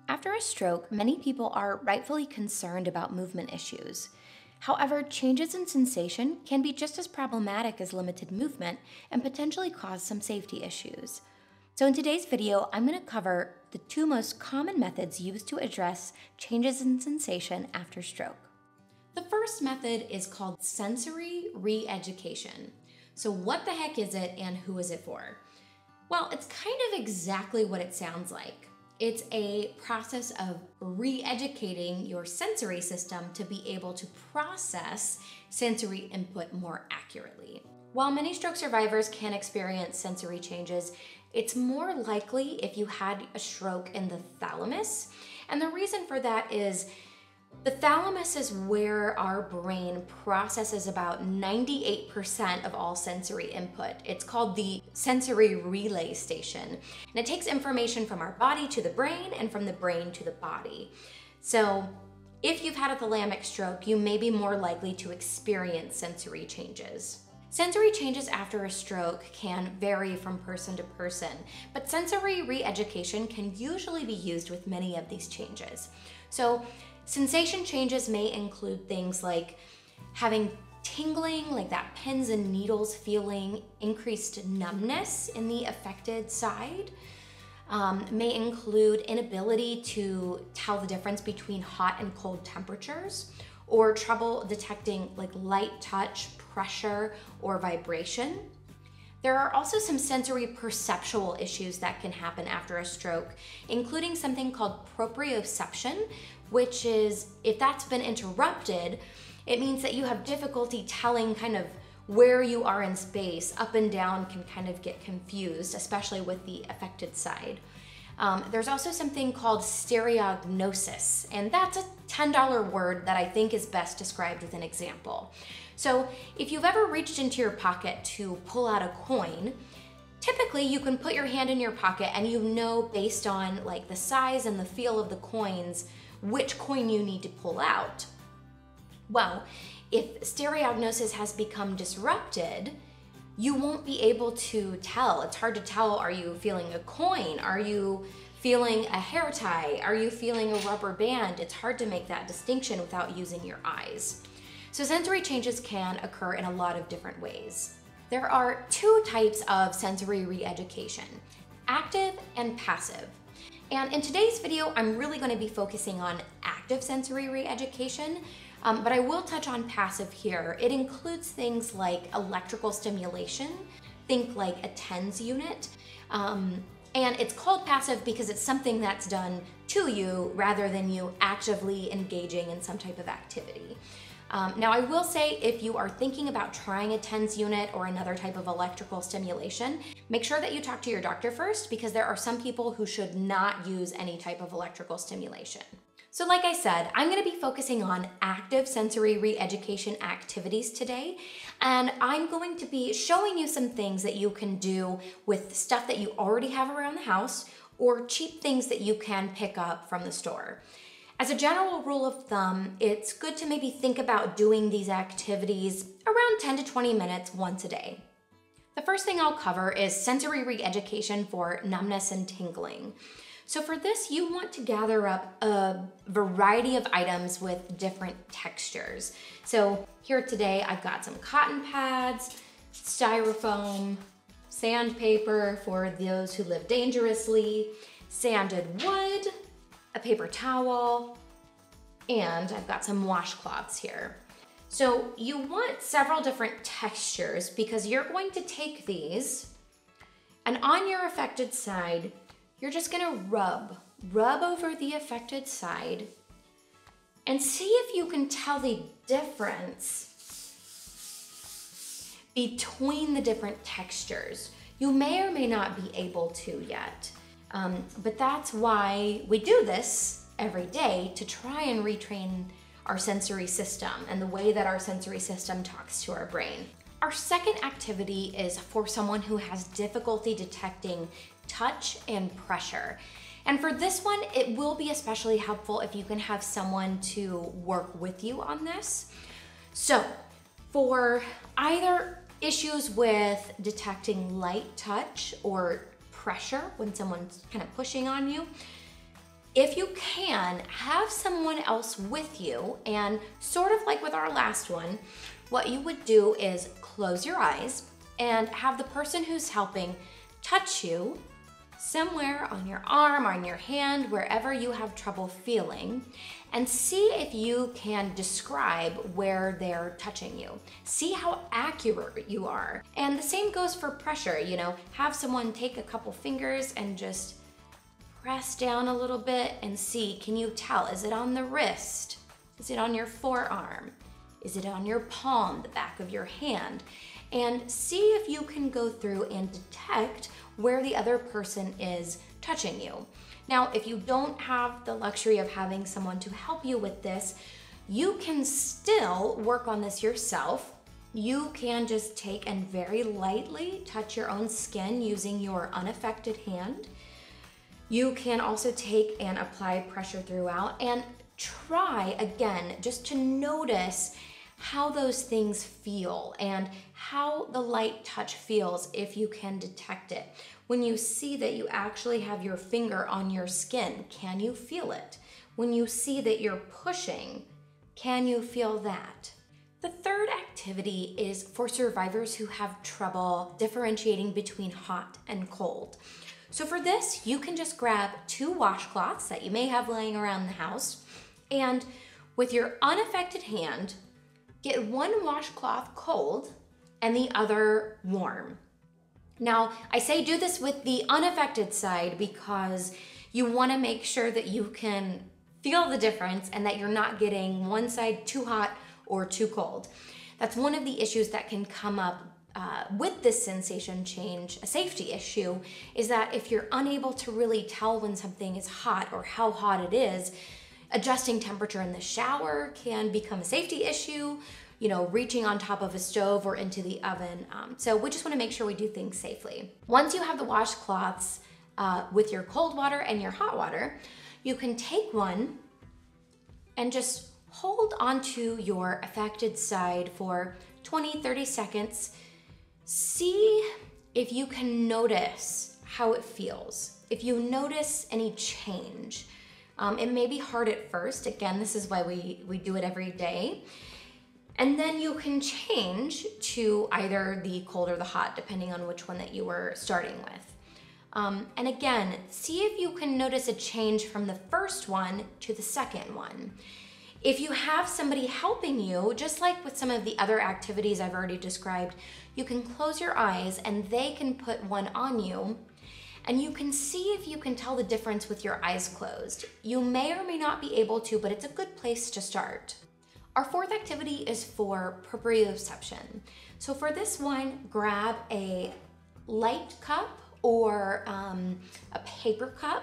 After a stroke, many people are rightfully concerned about movement issues. However, changes in sensation can be just as problematic as limited movement and potentially cause some safety issues. So in today's video, I'm going to cover the two most common methods used to address changes in sensation after stroke. The first method is called sensory re-education. So what the heck is it and who is it for? Well, it's kind of exactly what it sounds like. It's a process of re-educating your sensory system to be able to process sensory input more accurately. While many stroke survivors can experience sensory changes, it's more likely if you had a stroke in the thalamus. And the reason for that is the thalamus is where our brain processes about 98% of all sensory input. It's called the sensory relay station. And it takes information from our body to the brain and from the brain to the body. So if you've had a thalamic stroke, you may be more likely to experience sensory changes. Sensory changes after a stroke can vary from person to person, but sensory re-education can usually be used with many of these changes. So sensation changes may include things like having tingling, like that pins and needles feeling, increased numbness in the affected side, may include inability to tell the difference between hot and cold temperatures, or trouble detecting like light touch, pressure, or vibration. There are also some sensory perceptual issues that can happen after a stroke, including something called proprioception, which is, if that's been interrupted, it means that you have difficulty telling kind of where you are in space. Up and down can kind of get confused, especially with the affected side. There's also something called Stereognosis, and that's a $10 word that I think is best described with an example. So if you've ever reached into your pocket to pull out a coin, typically you can put your hand in your pocket and you know based on like the size and the feel of the coins which coin you need to pull out. Well, if stereognosis has become disrupted, you won't be able to tell. It's hard to tell, are you feeling a coin? Are you feeling a hair tie? Are you feeling a rubber band? It's hard to make that distinction without using your eyes. So sensory changes can occur in a lot of different ways. There are two types of sensory re-education, active and passive. And in today's video, I'm really going to be focusing on active sensory re-education, but I will touch on passive here. It includes things like electrical stimulation, think like a TENS unit, and it's called passive because it's something that's done to you rather than you actively engaging in some type of activity. Now I will say if you are thinking about trying a TENS unit or another type of electrical stimulation, make sure that you talk to your doctor first because there are some people who should not use any type of electrical stimulation. So like I said, I'm going to be focusing on active sensory re-education activities today, and I'm going to be showing you some things that you can do with stuff that you already have around the house or cheap things that you can pick up from the store. As a general rule of thumb, it's good to maybe think about doing these activities around 10 to 20 minutes once a day. The first thing I'll cover is sensory re-education for numbness and tingling. So for this, you want to gather up a variety of items with different textures. So here today, I've got some cotton pads, styrofoam, sandpaper for those who live dangerously, sanded wood, a paper towel, and I've got some washcloths here. So you want several different textures because you're going to take these and on your affected side, you're just gonna rub over the affected side and see if you can tell the difference between the different textures. You may or may not be able to yet. But that's why we do this every day, to try and retrain our sensory system and the way that our sensory system talks to our brain. Our second activity is for someone who has difficulty detecting touch and pressure. And for this one, it will be especially helpful if you can have someone to work with you on this. So for either issues with detecting light touch or pressure when someone's kind of pushing on you, If you can, have someone else with you, and sort of like with our last one, what you would do is close your eyes and have the person who's helping touch you somewhere on your arm, on your hand, wherever you have trouble feeling, and see if you can describe where they're touching you. See how accurate you are. And the same goes for pressure, you know, have someone take a couple fingers and just press down a little bit and see, can you tell? Is it on the wrist? Is it on your forearm? Is it on your palm, the back of your hand? And see if you can go through and detect where the other person is touching you. Now, if you don't have the luxury of having someone to help you with this, you can still work on this yourself. You can just take and very lightly touch your own skin using your unaffected hand. You can also take and apply pressure throughout and try again just to notice how those things feel and how the light touch feels if you can detect it. When you see that you actually have your finger on your skin, can you feel it? When you see that you're pushing, can you feel that? The third activity is for survivors who have trouble differentiating between hot and cold. So for this, you can just grab 2 washcloths that you may have laying around the house, and with your unaffected hand, get one washcloth cold and the other warm. Now, I say do this with the unaffected side because you want to make sure that you can feel the difference and that you're not getting one side too hot or too cold. That's one of the issues that can come up with this sensation change, a safety issue, is that if you're unable to really tell when something is hot or how hot it is, adjusting temperature in the shower can become a safety issue, you know, reaching on top of a stove or into the oven. So we just want to make sure we do things safely. Once you have the washcloths with your cold water and your hot water, you can take one and just hold onto your affected side for 20-30 seconds. See if you can notice how it feels. If you notice any change. It may be hard at first. Again, this is why we do it every day. And then you can change to either the cold or the hot, depending on which one that you were starting with. And again, see if you can notice a change from the first one to the second one. If you have somebody helping you, just like with some of the other activities I've already described, you can close your eyes and they can put one on you, and you can see if you can tell the difference with your eyes closed. You may or may not be able to, but it's a good place to start. Our fourth activity is for proprioception. So for this one, grab a light cup or a paper cup.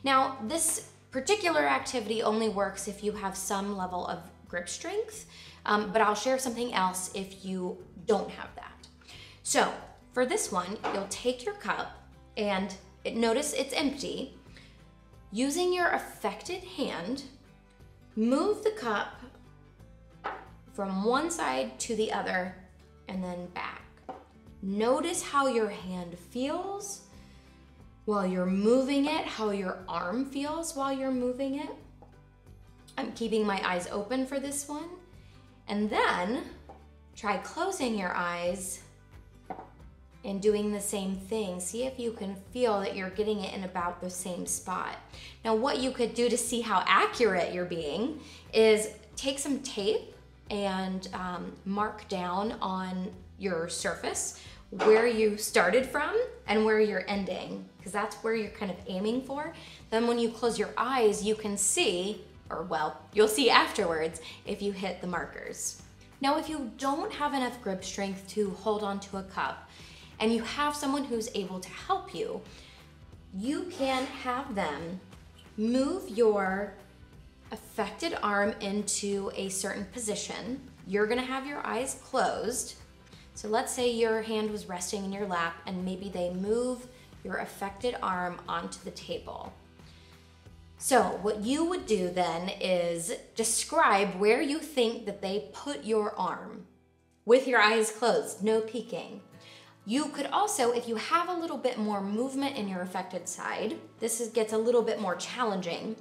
Now, this particular activity only works if you have some level of grip strength, but I'll share something else if you don't have that. So for this one, you'll take your cup and notice it's empty. Using your affected hand, move the cup from one side to the other and then back. Notice how your hand feels while you're moving it, how your arm feels while you're moving it. I'm keeping my eyes open for this one. And then try closing your eyes and doing the same thing. See if you can feel that you're getting it in about the same spot. Now, what you could do to see how accurate you're being is take some tape and mark down on your surface where you started from and where you're ending, because that's where you're kind of aiming for. Then when you close your eyes, you can see, or well, you'll see afterwards if you hit the markers. Now, if you don't have enough grip strength to hold onto a cup and you have someone who's able to help you, you can have them move your affected arm into a certain position. You're gonna have your eyes closed. So let's say your hand was resting in your lap and maybe they move your affected arm onto the table. So what you would do then is describe where you think that they put your arm with your eyes closed, no peeking. You could also, if you have a little bit more movement in your affected side, gets a little bit more challenging,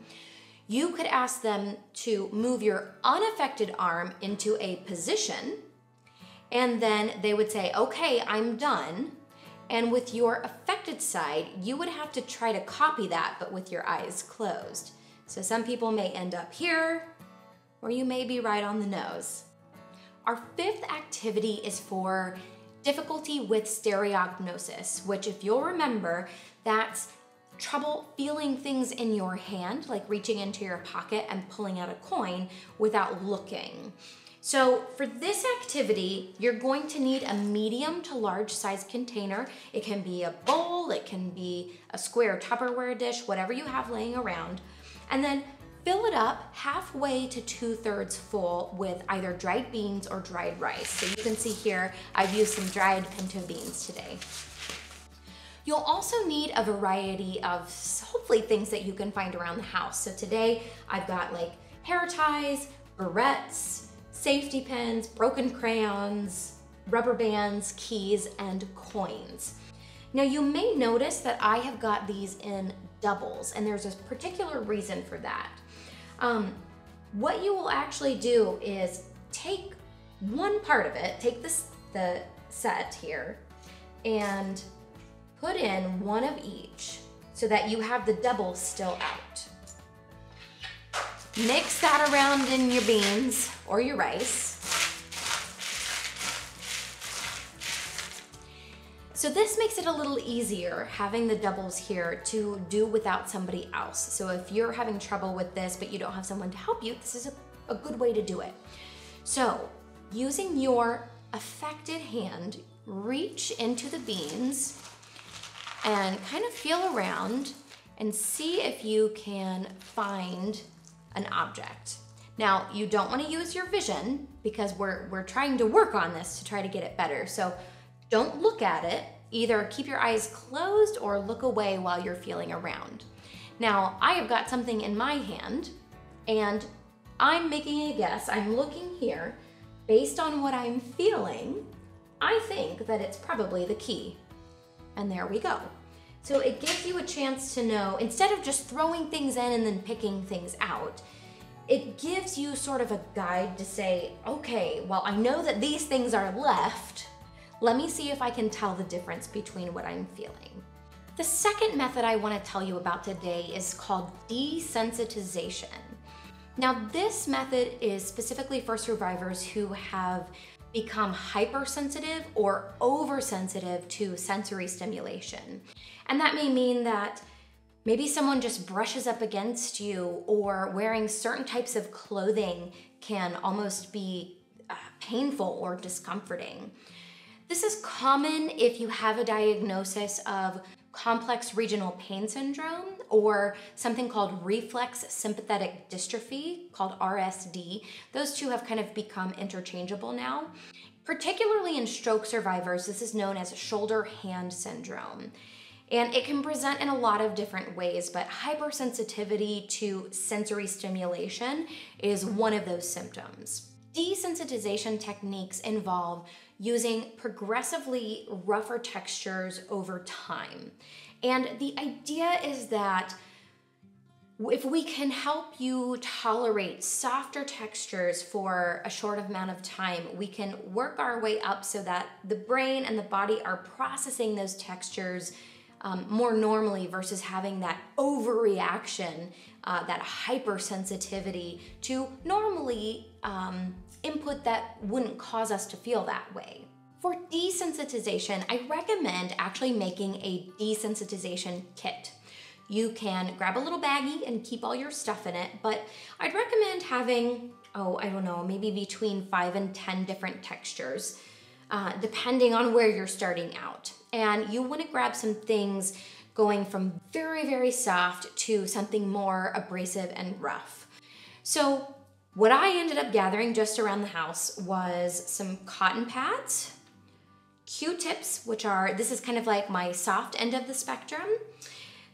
you could ask them to move your unaffected arm into a position, and then they would say, okay, I'm done. And with your affected side, you would have to try to copy that, but with your eyes closed. So some people may end up here, or you may be right on the nose. Our fifth activity is for difficulty with stereognosis, which, if you'll remember, that's trouble feeling things in your hand, like reaching into your pocket and pulling out a coin without looking. So for this activity, you're going to need a medium to large size container. It can be a bowl, it can be a square Tupperware dish, whatever you have laying around. And then fill it up halfway to 2/3 full with either dried beans or dried rice. So you can see here, I've used some dried pinto beans today. You'll also need a variety of, hopefully, things that you can find around the house. So today I've got like hair ties, barrettes, safety pins, broken crayons, rubber bands, keys, and coins. Now you may notice that I have got these in doubles, and there's a particular reason for that. What you will actually do is take one part of it, take the set here, and put in one of each so that you have the double still out. Mix that around in your beans or your rice. So this makes it a little easier having the doubles here to do without somebody else. So if you're having trouble with this but you don't have someone to help you, this is a good way to do it. So using your affected hand, reach into the beans and kind of feel around and see if you can find an object. Now, you don't want to use your vision because we're trying to work on this to try to get it better. So don't look at it. Either keep your eyes closed or look away while you're feeling around. Now, I have got something in my hand and I'm making a guess. I'm looking here. Based on what I'm feeling, I think that it's probably the key. And there we go. So it gives you a chance to know, instead of just throwing things in and then picking things out, it gives you sort of a guide to say, okay, well, I know that these things are left. Let me see if I can tell the difference between what I'm feeling. The second method I want to tell you about today is called desensitization. Now, this method is specifically for survivors who have become hypersensitive or oversensitive to sensory stimulation. And that may mean that maybe someone just brushes up against you, or wearing certain types of clothing can almost be painful or discomforting. This is common if you have a diagnosis of complex regional pain syndrome or something called reflex sympathetic dystrophy, called RSD. Those two have kind of become interchangeable now. Particularly in stroke survivors, this is known as shoulder hand syndrome. And it can present in a lot of different ways, but hypersensitivity to sensory stimulation is one of those symptoms. Desensitization techniques involve using progressively rougher textures over time. And the idea is that if we can help you tolerate softer textures for a short amount of time, we can work our way up so that the brain and the body are processing those textures more normally versus having that overreaction, that hypersensitivity to normally input that wouldn't cause us to feel that way. For desensitization, I recommend actually making a desensitization kit. You can grab a little baggie and keep all your stuff in it, but I'd recommend having, I don't know, maybe between 5 and 10 different textures, depending on where you're starting out. And you want to grab some things going from very, very soft to something more abrasive and rough. So what I ended up gathering just around the house was some cotton pads, Q-tips, this is kind of like my soft end of the spectrum.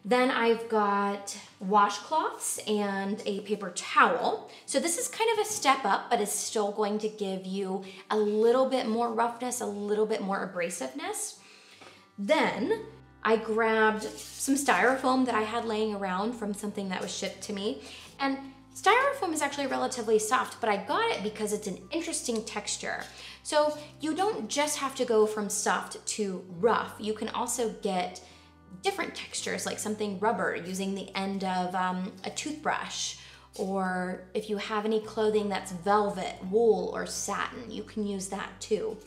Then I've got washcloths and a paper towel. So this is kind of a step up, but is still going to give you a little bit more roughness, a little bit more abrasiveness. Then I grabbed some styrofoam that I had laying around from something that was shipped to me. And styrofoam is actually relatively soft, but I got it because it's an interesting texture. So you don't just have to go from soft to rough. You can also get different textures, like something rubber using the end of a toothbrush, or if you have any clothing that's velvet, wool, or satin, you can use that too.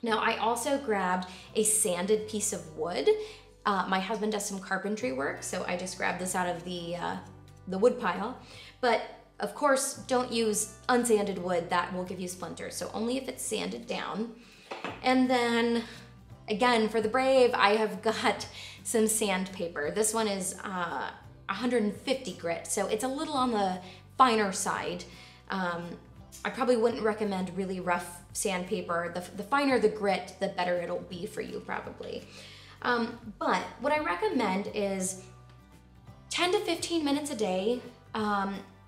Now, I also grabbed a sanded piece of wood. My husband does some carpentry work, so I just grabbed this out of the wood pile. But of course, don't use unsanded wood, that will give you splinters, so only if it's sanded down. And then, again, for the brave, I have got some sandpaper. This one is 150 grit, so it's a little on the finer side. I probably wouldn't recommend really rough sandpaper. The finer the grit, the better it'll be for you probably. But what I recommend is 10 to 15 minutes a day.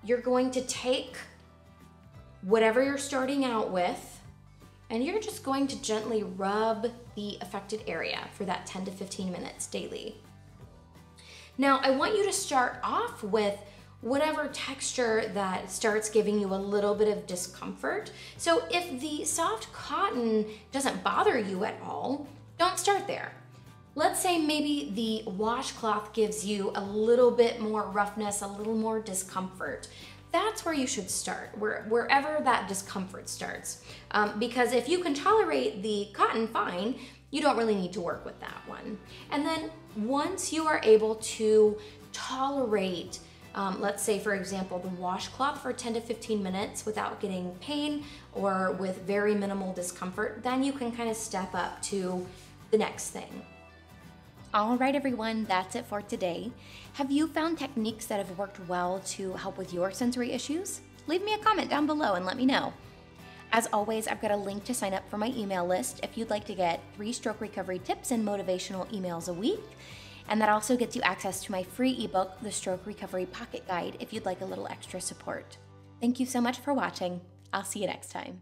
You're going to take whatever you're starting out with, and you're just going to gently rub the affected area for that 10 to 15 minutes daily. Now, I want you to start off with whatever texture that starts giving you a little bit of discomfort. So if the soft cotton doesn't bother you at all, don't start there. Let's say maybe the washcloth gives you a little bit more roughness, a little more discomfort. That's where you should start, wherever that discomfort starts. Because if you can tolerate the cotton fine, you don't really need to work with that one. And then once you are able to tolerate, let's say for example, the washcloth for 10 to 15 minutes without getting pain or with very minimal discomfort, then you can kind of step up to the next thing. All right, everyone, that's it for today. Have you found techniques that have worked well to help with your sensory issues? Leave me a comment down below and let me know. As always, I've got a link to sign up for my email list if you'd like to get 3 stroke recovery tips and motivational emails a week. And that also gets you access to my free ebook, The Stroke Recovery Pocket Guide, if you'd like a little extra support. Thank you so much for watching. I'll see you next time.